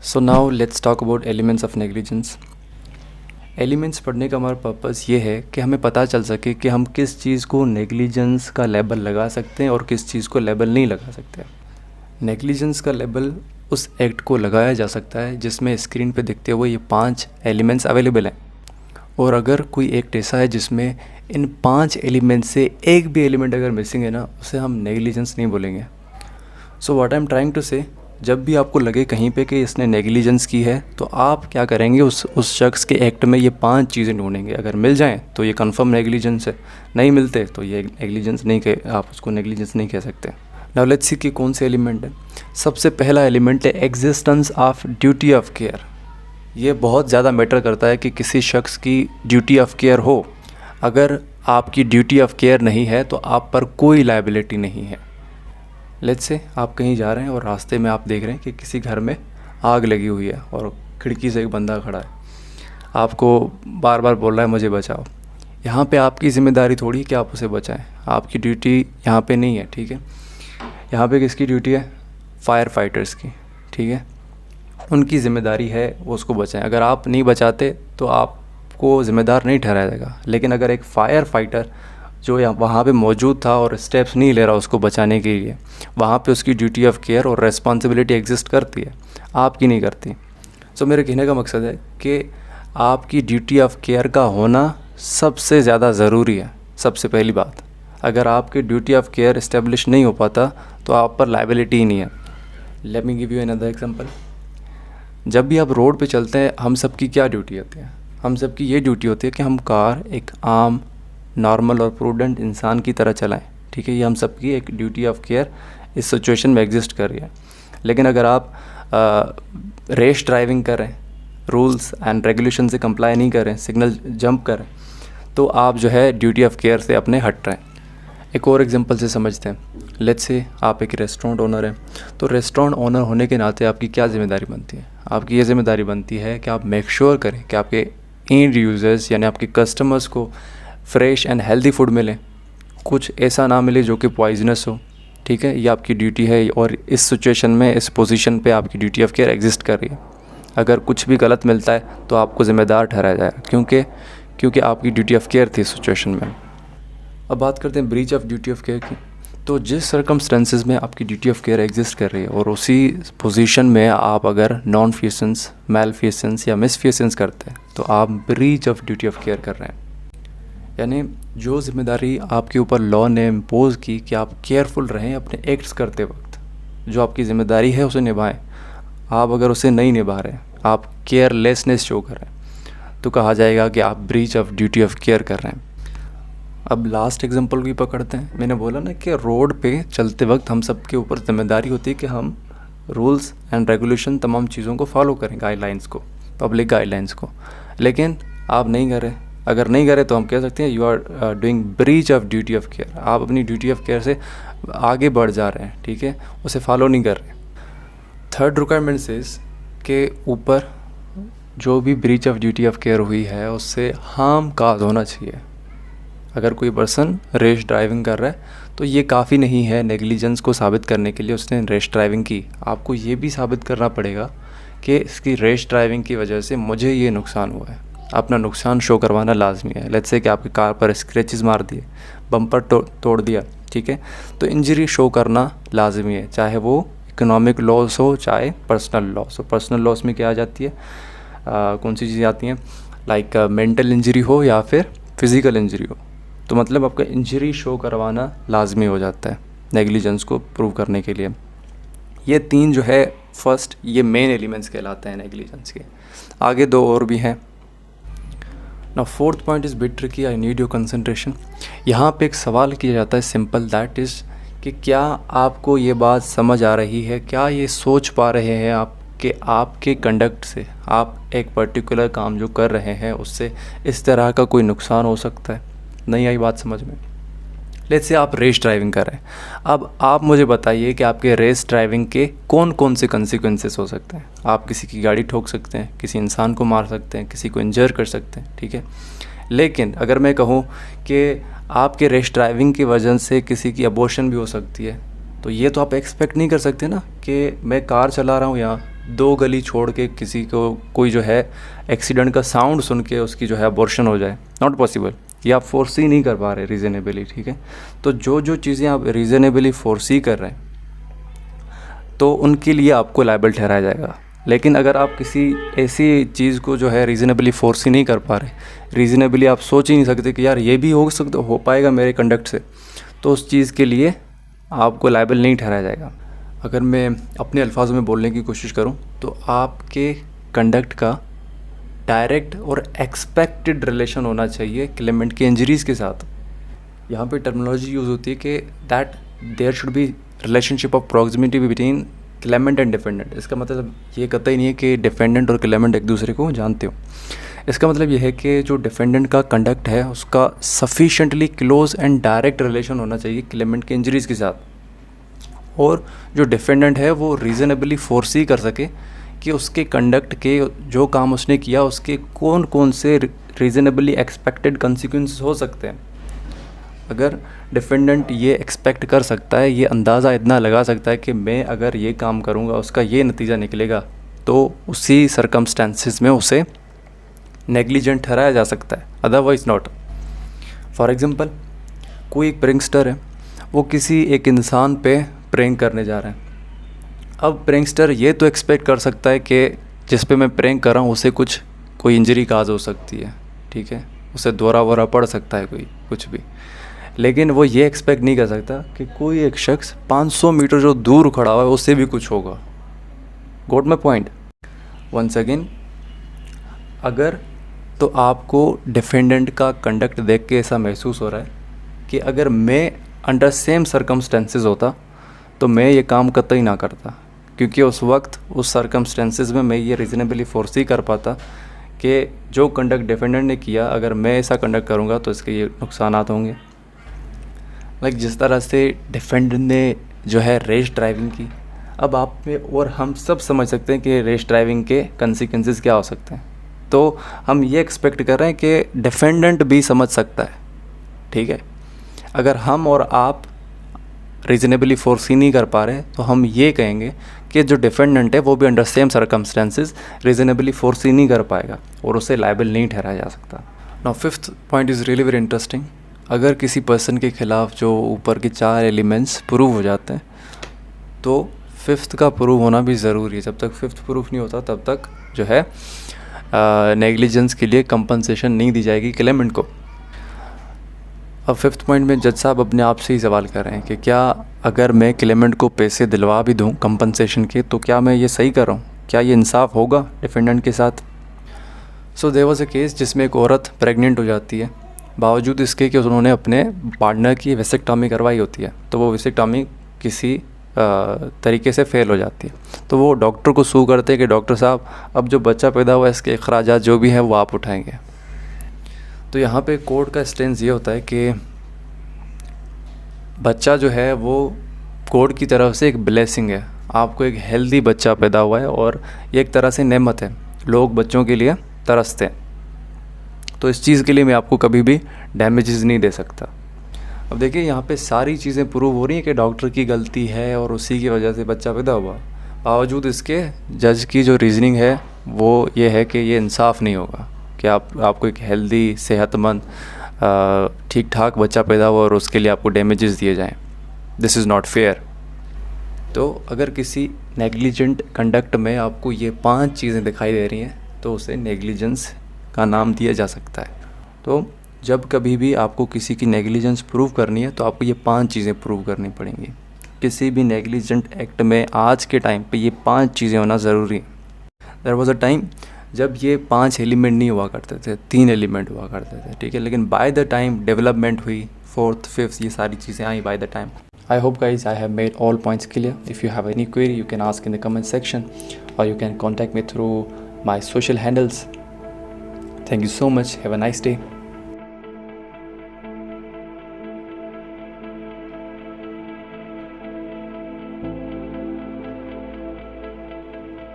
So now let's talk about elements of negligence. Elements पढ़ने का हमारा पर्पस ये है कि हमें पता चल सके कि हम किस चीज़ को नेग्लिजेंस का लेबल लगा सकते हैं और किस चीज़ को लेबल नहीं लगा सकते। नेग्लिजेंस का लेबल उस एक्ट को लगाया जा सकता है जिसमें स्क्रीन पे दिखते हुए ये 5 एलिमेंट्स अवेलेबल हैं, और अगर कोई एक्ट ऐसा है जिसमें इन 5 एलिमेंट्स से एक भी एलिमेंट अगर मिसिंग है ना, उसे हम नेग्लिजेंस नहीं बोलेंगे। So what I am trying to say, जब भी आपको लगे कहीं पे कि इसने नेग्लिजेंस की है तो आप क्या करेंगे, उस शख्स के एक्ट में ये 5 चीज़ें ढूंढेंगे। अगर मिल जाएं तो ये कंफर्म नेग्लिजेंस है, नहीं मिलते तो ये नेग्लिजेंस नहीं कह, आप उसको नेग्लिजेंस नहीं कह सकते। नाउ लेट्स सी कि कौन से एलिमेंट है। सबसे पहला एलिमेंट है existence of duty of care. ये बहुत ज़्यादा मैटर करता है कि किसी शख्स की ड्यूटी ऑफ केयर हो। अगर आपकी ड्यूटी ऑफ केयर नहीं है तो आप पर कोई लायबिलिटी नहीं है। लेट्स से आप कहीं जा रहे हैं और रास्ते में आप देख रहे हैं कि किसी घर में आग लगी हुई है और खिड़की से एक बंदा खड़ा है, आपको बार बार बोल रहा है मुझे बचाओ। यहाँ पे आपकी ज़िम्मेदारी थोड़ी है कि आप उसे बचाएं, आपकी ड्यूटी यहाँ पे नहीं है, ठीक है। यहाँ पे किसकी ड्यूटी है? फायर फाइटर्स की, ठीक है। उनकी ज़िम्मेदारी है वो उसको बचाएं। अगर आप नहीं बचाते तो आपको ज़िम्मेदार नहीं ठहराया जाएगा। लेकिन अगर एक फायर फाइटर जो यहाँ वहाँ पे मौजूद था और स्टेप्स नहीं ले रहा उसको बचाने के लिए, वहाँ पे उसकी ड्यूटी ऑफ केयर और रेस्पॉन्सिबिलिटी एग्जिस्ट करती है, आपकी नहीं करती। सो मेरे कहने का मकसद है कि आपकी ड्यूटी ऑफ केयर का होना सबसे ज़्यादा ज़रूरी है। सबसे पहली बात, अगर आपकी ड्यूटी ऑफ केयर इस्टेब्लिश नहीं हो पाता तो आप पर लायबिलिटी ही नहीं है। Let me give you another example. जब भी आप रोड पे चलते हैं, हम सबकी क्या ड्यूटी होती है? हम सबकी ये ड्यूटी होती है कि हम कार एक आम नॉर्मल और प्रूडेंट इंसान की तरह चलाएं, ठीक है। ये हम सबकी एक ड्यूटी ऑफ केयर इस सिचुएशन में एग्जिस्ट कर रही है। लेकिन अगर आप रेश ड्राइविंग कर रहे हैं, रूल्स एंड रेगुलेशन से कंप्लाई नहीं कर रहे हैं, सिग्नल जंप कर रहे हैं, तो आप जो है ड्यूटी ऑफ केयर से अपने हट रहे हैं। एक और एग्जांपल से समझते हैं। लेट्स से आप एक रेस्टोरेंट ओनर हैं, तो रेस्टोरेंट ओनर होने के नाते आपकी क्या ज़िम्मेदारी बनती है? आपकी ये ज़िम्मेदारी बनती है कि आप मेक श्योर करें कि आपके एंड यूज़र्स यानी आपके कस्टमर्स को फ्रेश एंड हेल्दी फूड मिले, कुछ ऐसा ना मिले जो कि पॉइजनस हो, ठीक है। ये आपकी ड्यूटी है और इस सिचुएशन में, इस पोजीशन पे आपकी ड्यूटी ऑफ केयर एग्जिस्ट कर रही है। अगर कुछ भी गलत मिलता है तो आपको ज़िम्मेदार ठहराया जाएगा, क्योंकि आपकी ड्यूटी ऑफ केयर थी इस सिचुएशन में। अब बात करते हैं breach of duty of care की। तो जिस सर्कमस्टेंसेस में आपकी ड्यूटी ऑफ केयर एग्जिस्ट कर रही है और उसी पोजीशन में आप अगर नॉन फियसेंस, मैलफियसेंस या मिसफियसेंस करते हैं तो आप breach of duty of care कर रहे हैं। यानी जो ज़िम्मेदारी आपके ऊपर लॉ ने इम्पोज़ की कि आप केयरफुल रहें अपने एक्ट्स करते वक्त, जो आपकी ज़िम्मेदारी है उसे निभाएं, आप अगर उसे नहीं निभा रहे, आप केयरलेसनेस शो कर रहे हैं, तो कहा जाएगा कि आप breach of duty of care कर रहे हैं। अब लास्ट एग्जांपल भी पकड़ते हैं। मैंने बोला ना कि रोड पे चलते वक्त हम सब के ऊपर ज़िम्मेदारी होती है कि हम रूल्स एंड रेगुलेशन, तमाम चीज़ों को फॉलो करें, गाइडलाइंस को, पब्लिक गाइडलाइंस को। लेकिन आप नहीं कर रहे। अगर नहीं करे तो हम कह सकते हैं you are doing breach of duty of care. आप अपनी ड्यूटी ऑफ केयर से आगे बढ़ जा रहे हैं, ठीक है, उसे फॉलो नहीं कर रहे। थर्ड रिक्वायरमेंट इज़ के ऊपर जो भी breach of duty of care हुई है उससे हार्म काज होना चाहिए। अगर कोई पर्सन रेश ड्राइविंग कर रहा है तो ये काफ़ी नहीं है नेग्लिजेंस को साबित करने के लिए उसने रेश ड्राइविंग की। आपको ये भी साबित करना पड़ेगा कि इसकी रेश ड्राइविंग की वजह से मुझे ये नुकसान हुआ है। अपना नुकसान शो करवाना लाजमी है। लेट्स से कि आपकी कार पर स्क्रैचेस मार दिए, बम्पर तोड़ दिया, ठीक है, तो इंजरी शो करना लाजमी है, चाहे वो इकोनॉमिक लॉस हो चाहे पर्सनल लॉस हो। पर्सनल लॉस में क्या आ जाती है, कौन सी चीज़ें आती हैं, लाइक मेंटल इंजरी हो या फिर फिज़िकल इंजरी हो। तो मतलब आपका इंजरी शो करवाना लाजमी हो जाता है नेग्लिजेंस को प्रूव करने के लिए। ये 3 जो है फर्स्ट, ये मेन एलिमेंट्स कहलाते हैं नेग्लिजेंस के। आगे 2 और भी हैं। Now fourth point is bit tricky, I need your concentration. यहाँ पे एक सवाल किया जाता है सिंपल, दैट इज़ कि क्या आपको ये बात समझ आ रही है, क्या ये सोच पा रहे हैं आप कि आपके कंडक्ट से, आप एक पर्टिकुलर काम जो कर रहे हैं उससे इस तरह का कोई नुकसान हो सकता है? नहीं आई बात समझ में? लेट्स से आप रेस ड्राइविंग कर रहे हैं। अब आप मुझे बताइए कि आपके रेस ड्राइविंग के कौन कौन से कंसिक्वेंसेस हो सकते हैं। आप किसी की गाड़ी ठोक सकते हैं, किसी इंसान को मार सकते हैं, किसी को इंजर कर सकते हैं, ठीक है। लेकिन अगर मैं कहूँ कि आपके रेस ड्राइविंग की वजह से किसी की अबॉर्शन भी हो सकती है, तो ये तो आप एक्सपेक्ट नहीं कर सकते ना कि मैं कार चला रहा हूँ यहाँ 2 गली छोड़ के किसी को कोई जो है एक्सीडेंट का साउंड सुन के उसकी जो है अबॉर्शन हो जाए, नॉट पॉसिबल। ये आप फोर्सी नहीं कर पा रहे रीज़नेबली, ठीक है। तो जो जो चीज़ें आप रीज़नेबली फोर्सी कर रहे हैं तो उनके लिए आपको लायबल ठहराया जाएगा। लेकिन अगर आप किसी ऐसी चीज़ को जो है रीज़नेबली फोर्स ही नहीं कर पा रहे, रीज़नेबली आप सोच ही नहीं सकते कि यार ये भी हो पाएगा मेरे कंडक्ट से, तो उस चीज़ के लिए आपको लायबल नहीं ठहराया जाएगा। अगर मैं अपने अल्फाजों में बोलने की कोशिश करूं तो आपके कंडक्ट का डायरेक्ट और एक्सपेक्टेड रिलेशन होना चाहिए क्लेमेंट की इंजरीज़ के साथ। यहाँ पे टर्मिनोलॉजी यूज़ होती है कि that there should be relationship of proximity between claimant and defendant. इसका मतलब ये कतई नहीं है कि डिफेंडेंट और क्लेमेंट एक दूसरे को जानते हो। इसका मतलब ये है कि जो डिफेंडेंट का कंडक्ट है उसका sufficiently close and direct relation होना चाहिए क्लेमेंट के इंजरीज़ के साथ, और जो डिफेंडेंट है वो रीज़नेबली फोर्सी कर सके कि उसके कंडक्ट के जो काम उसने किया उसके कौन कौन से रीज़नेबली एक्सपेक्टेड कंसिक्वेंसेस हो सकते हैं। अगर डिफेंडेंट ये एक्सपेक्ट कर सकता है, ये अंदाज़ा इतना लगा सकता है कि मैं अगर ये काम करूँगा उसका ये नतीजा निकलेगा, तो उसी सर्कमस्टेंसेस में उसे नेग्लिजेंट ठहराया जा सकता है, अदरवाइज़ नॉट। फॉर एग्ज़ाम्पल, कोई एक प्रिंगस्टर है, वो किसी एक इंसान पे प्रैंक करने जा रहे हैं। अब प्रैंकस्टर ये तो एक्सपेक्ट कर सकता है कि जिस पे मैं प्रैंक कर रहा हूँ उसे कोई इंजरी काज हो सकती है, ठीक है, उसे दौरा वोरा पड़ सकता है, कोई कुछ भी। लेकिन वो ये एक्सपेक्ट नहीं कर सकता कि कोई एक शख्स 500 मीटर जो दूर खड़ा हुआ है उससे भी कुछ होगा। Got my point? Once again, अगर तो आपको डिफेंडेंट का कंडक्ट देख के ऐसा महसूस हो रहा है कि अगर मैं अंडर सेम सर्कमस्टेंसेस होता तो मैं ये काम कतई ना करता, क्योंकि उस वक्त उस सर्कमस्टेंसेस में मैं ये रीज़नेबली फोर्सी कर पाता कि जो कंडक्ट डिफेंडेंट ने किया अगर मैं ऐसा कंडक्ट करूँगा तो इसके ये नुकसानात होंगे। लाइक जिस तरह से डिफेंडेंट ने जो है रेस ड्राइविंग की, अब आप में और हम सब समझ सकते हैं कि रेस ड्राइविंग के कंसिक्वेंसेस क्या हो सकते हैं। तो हम ये एक्सपेक्ट कर रहे हैं कि डिफेंडेंट भी समझ सकता है, ठीक है। अगर हम और आप रीज़नेबली फोर्सी नहीं कर पा रहे तो हम ये कहेंगे कि जो डिफेंडेंट है वो भी अंडर सेम सर्कमस्टेंसेस रीज़नेबली फोर्सी नहीं कर पाएगा और उसे लायबल नहीं ठहराया जा सकता। Now fifth point is really very interesting. अगर किसी पर्सन के ख़िलाफ़ जो ऊपर के 4 एलिमेंट्स प्रूव हो जाते हैं तो फिफ्थ का प्रूव होना भी ज़रूरी है। जब तक फिफ्थ प्रूफ नहीं होता तब तक जो है नेग्लिजेंस के लिए कंपनसेशन नहीं दी जाएगी क्लेमेंट को। अब फिफ्थ पॉइंट में जज साहब अपने आप से ही सवाल कर रहे हैं कि क्या अगर मैं क्लेमेंट को पैसे दिलवा भी दूं कंपनसेशन के तो क्या मैं ये सही कर रहा हूँ, क्या ये इंसाफ होगा डिफेंडेंट के साथ। So there was a case जिसमें एक औरत प्रेग्नेंट हो जाती है, बावजूद इसके कि उन्होंने अपने पार्टनर की वेसेक्टॉमी करवाई होती है, तो वो वेसेक्टॉमी किसी तरीके से फेल हो जाती है। तो वो डॉक्टर को सू करते हैं कि डॉक्टर साहब अब जो बच्चा पैदा हुआ है इसके अखराजात जो भी हैं वो आप उठाएंगे। तो यहाँ पे कोर्ट का स्टेंस ये होता है कि बच्चा जो है वो कोर्ट की तरफ से एक ब्लेसिंग है, आपको एक हेल्दी बच्चा पैदा हुआ है और ये एक तरह से नेमत है, लोग बच्चों के लिए तरसते हैं, तो इस चीज़ के लिए मैं आपको कभी भी डैमेजेस नहीं दे सकता। अब देखिए यहाँ पे सारी चीज़ें प्रूव हो रही हैं कि डॉक्टर की गलती है और उसी की वजह से बच्चा पैदा हुआ, बावजूद इसके जज की जो रीज़निंग है वो ये है कि ये इंसाफ नहीं होगा कि आपको एक हेल्दी सेहतमंद ठीक ठाक बच्चा पैदा हुआ और उसके लिए आपको डैमेजेस दिए जाएं। This is not fair. तो अगर किसी नेग्लिजेंट कंडक्ट में आपको ये 5 चीज़ें दिखाई दे रही हैं तो उसे नेग्लिजेंस का नाम दिया जा सकता है। तो जब कभी भी आपको किसी की नेग्लिजेंस प्रूव करनी है तो आपको ये 5 चीज़ें प्रूव करनी पड़ेंगी। किसी भी नेग्लिजेंट एक्ट में आज के टाइम पे ये 5 चीज़ें होना ज़रूरी है। देयर वाज अ टाइम जब ये 5 एलिमेंट नहीं हुआ करते थे, 3 एलिमेंट हुआ करते थे, ठीक है। लेकिन बाय द टाइम डेवलपमेंट हुई, 4th 5th ये सारी चीज़ें आई by the time. I hope guys I have made all points clear. If you have any query you can ask in the comment section or you can contact me through my social handles. Thank you so much. Have a nice day.